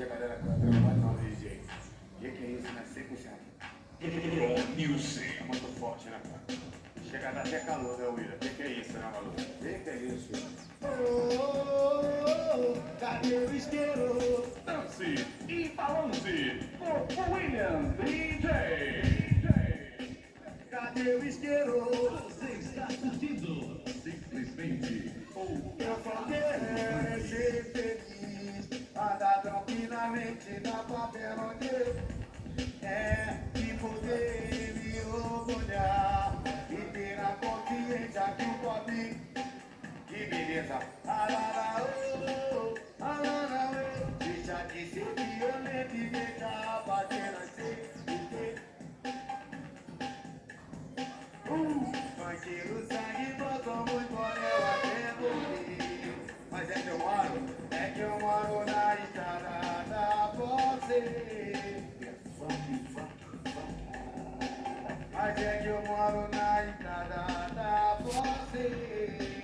galera canta no patrão DJ. Que é isso, né? 100%. Nilce. É muito forte, né, cara? Chega a dar até calor, né, William? Que é isso, né, maluco? Que é isso? Cadê o isqueiro? Dance e balance com o William DJ. Cadê o isqueiro? Você está curtindo simplesmente o Eu só quero esse